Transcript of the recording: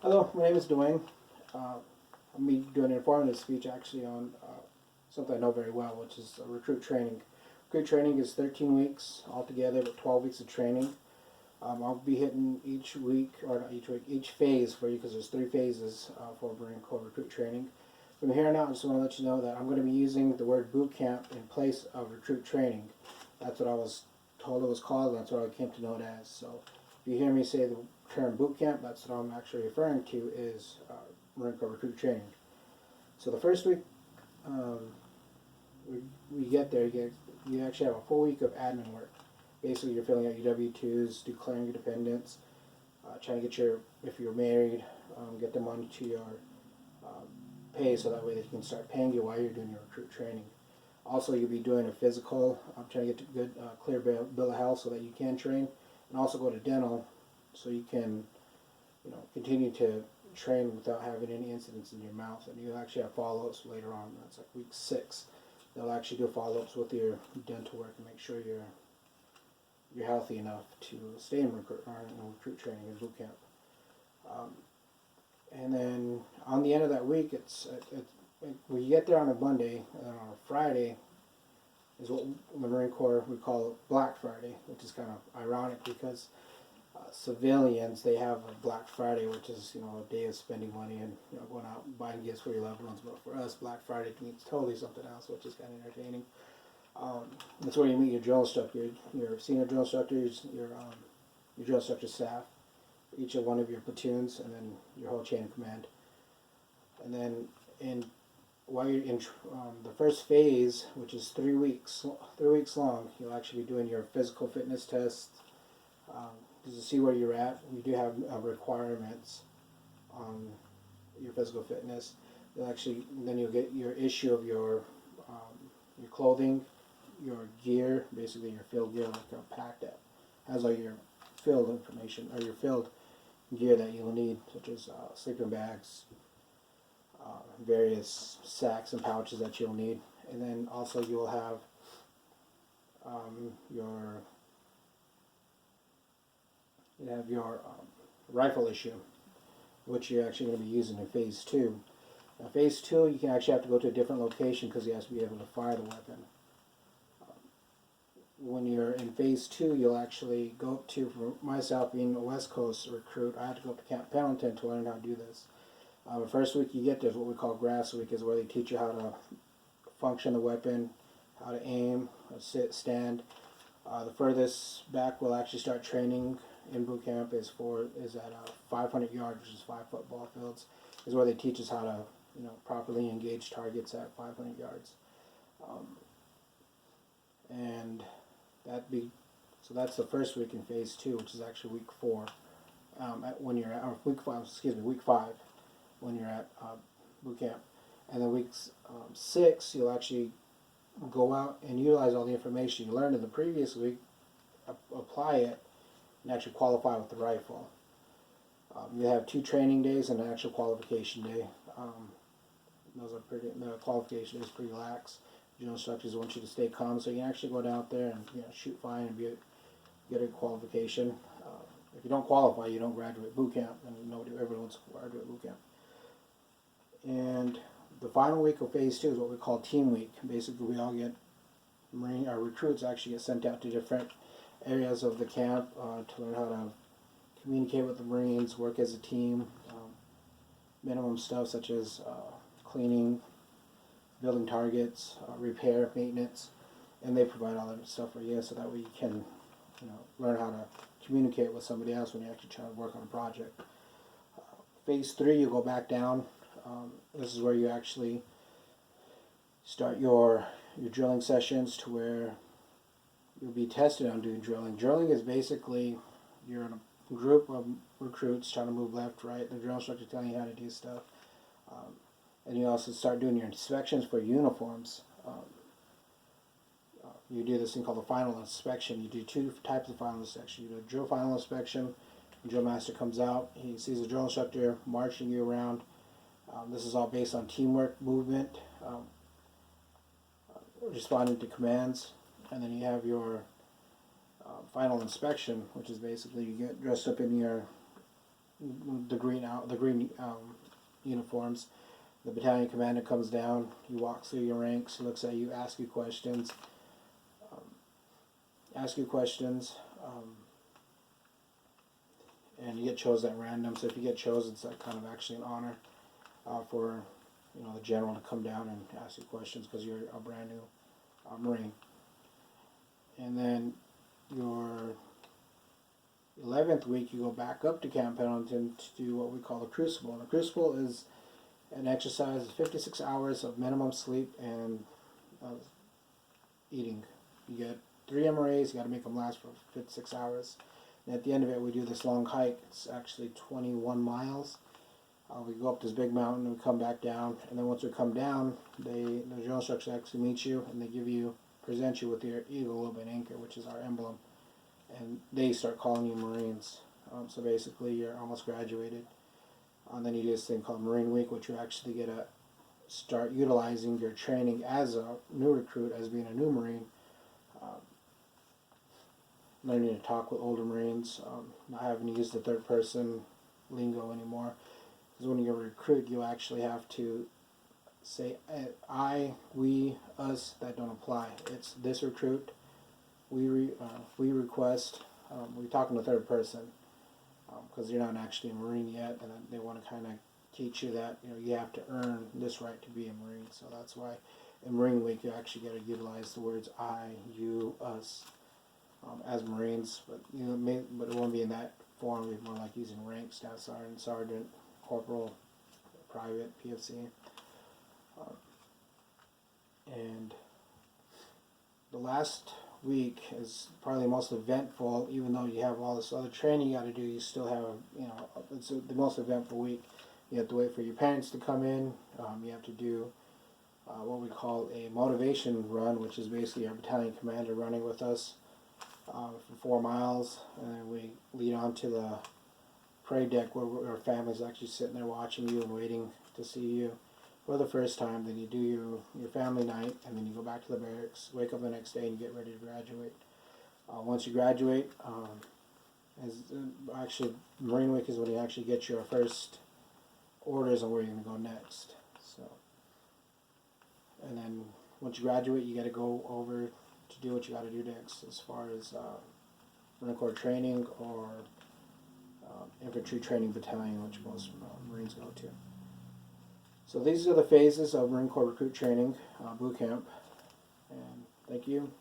Hello, my name is Dwayne. I'm doing an informative speech actually on something I know very well, which is recruit training. Recruit training is 13 weeks altogether, but 12 weeks of training. I'll be hitting each week, or not each week, each phase for you because there's 3 phases for Marine Corps recruit training. From here on out, I just want to let you know that I'm going to be using the word boot camp in place of recruit training. That's what I was told it was called, and that's what I came to know it as. So if you hear me say the term boot camp, that's what I'm actually referring to is Marine Corps recruit training. So the first week we get there, you actually have a full week of admin work. Basically, you're filling out your W-2s, declaring your dependents, trying to get if you're married, get them onto your pay so that way they can start paying you while you're doing your recruit training. Also, you'll be doing a physical, trying to get a good clear bill of health so that you can train, and also go to dental so you can continue to train without having any incidents in your mouth. And you actually have follow-ups later on. That's like week 6. They'll actually do follow-ups with your dental work and make sure you're healthy enough to stay in recruit training in boot camp. And then on the end of that week, when you get there on a Monday, and on a Friday is what the Marine Corps we call Black Friday, which is kind of ironic because civilians, they have a Black Friday, which is a day of spending money and going out and buying gifts for your loved ones. But for us, Black Friday means totally something else, which is kind of entertaining. That's where you meet your drill instructor, your senior drill instructors, your drill instructor staff, each of one of your platoons, and then your whole chain of command. And then while you're in the first phase, which is 3 weeks long, you'll actually be doing your physical fitness test. To see where you're at. You do have requirements on your physical fitness. Then you'll get your issue of your clothing, your gear, basically your field gear, like a pack that has all your field information or your field gear that you'll need, such as sleeping bags, various sacks and pouches that you'll need, and then also you'll have your rifle issue, which you're actually going to be using in phase 2. Now, phase 2, you can actually have to go to a different location because you have to be able to fire the weapon. When you're in phase 2, you'll actually go up to, for myself being a West Coast recruit, I had to go up to Camp Pendleton to learn how to do this. The first week you get there is what we call grass week, is where they teach you how to function the weapon, how to aim, how to sit, stand. The furthest back we'll actually start training in boot camp is at 500 yards, which is 5 football fields, is where they teach us how to properly engage targets at 500 yards. So that's the first week in phase 2, which is actually week 4. When you're at week 5 when you're at boot camp, and then week 6 you'll actually go out and utilize all the information you learned in the previous week, apply it, and actually qualify with the rifle. You have 2 training days and an actual qualification day. The qualification is pretty lax. Drill instructors want you to stay calm, so you can actually go down there and shoot fine and get a qualification. If you don't qualify, you don't graduate boot camp, and nobody ever wants to graduate boot camp. And the final week of phase 2 is what we call team week. Basically, we all get our recruits actually get sent out to different areas of the camp to learn how to communicate with the Marines, work as a team, minimum stuff such as cleaning, building targets, repair, maintenance, and they provide all that stuff for you so that way you can learn how to communicate with somebody else when you actually try to work on a project. Phase 3, you go back down. This is where you actually start your drilling sessions, to where you'll be tested on doing drilling. Drilling is basically you're in a group of recruits trying to move left, right. The drill instructor telling you how to do stuff. And you also start doing your inspections for uniforms. You do this thing called the final inspection. You do 2 types of final inspection. You do a drill final inspection. The drill master comes out. He sees the drill instructor marching you around. This is all based on teamwork, movement, responding to commands. And then you have your final inspection, which is basically you get dressed up in your the green uniforms. The battalion commander comes down, he walks through your ranks, he looks at you, asks you questions, and you get chosen at random. So if you get chosen, it's like kind of actually an honor for the general to come down and ask you questions because you're a brand new Marine. And then your 11th week, you go back up to Camp Pendleton to do what we call a crucible. And a crucible is an exercise of 56 hours of minimum sleep and eating. You get 3 MRAs, you got to make them last for 56 hours. And at the end of it, we do this long hike. It's actually 21 miles. We go up this big mountain, we come back down, and then once we come down, the drill instructors actually meet you, and they present you with your eagle, lobe, and anchor, which is our emblem, and they start calling you Marines. So basically, you're almost graduated. And then you do this thing called Marine Week, which you actually get to start utilizing your training as a new recruit, as being a new Marine, learning to talk with older Marines, not having to use the third person lingo anymore. Because when you're a recruit, you actually have to say I, we, us. That don't apply. It's this recruit, we request. We're talking to third person because you're not actually a Marine yet, and they want to kind of teach you that you have to earn this right to be a Marine. So that's why in Marine Week you actually got to utilize the words I, you, us as Marines, but but it won't be in that form. It'll be more like using rank, staff sergeant, sergeant, corporal, private, PFC. And the last week is probably the most eventful. Even though you have all this other training you got to do, you still have it's the most eventful week. You have to wait for your parents to come in. You have to do what we call a motivation run, which is basically our battalion commander running with us for 4 miles, and then we lead on to the parade deck where our family's actually sitting there watching you and waiting to see you for the first time. Then you do your family night, and then you go back to the barracks, wake up the next day, and you get ready to graduate. Once you graduate, actually Marine Week is when you actually get your first orders on where you're going to go next. So, and then once you graduate, you got to go over to do what you got to do next, as far as Marine Corps training or infantry training battalion, which most Marines go to. So these are the phases of Marine Corps recruit training boot camp, and thank you.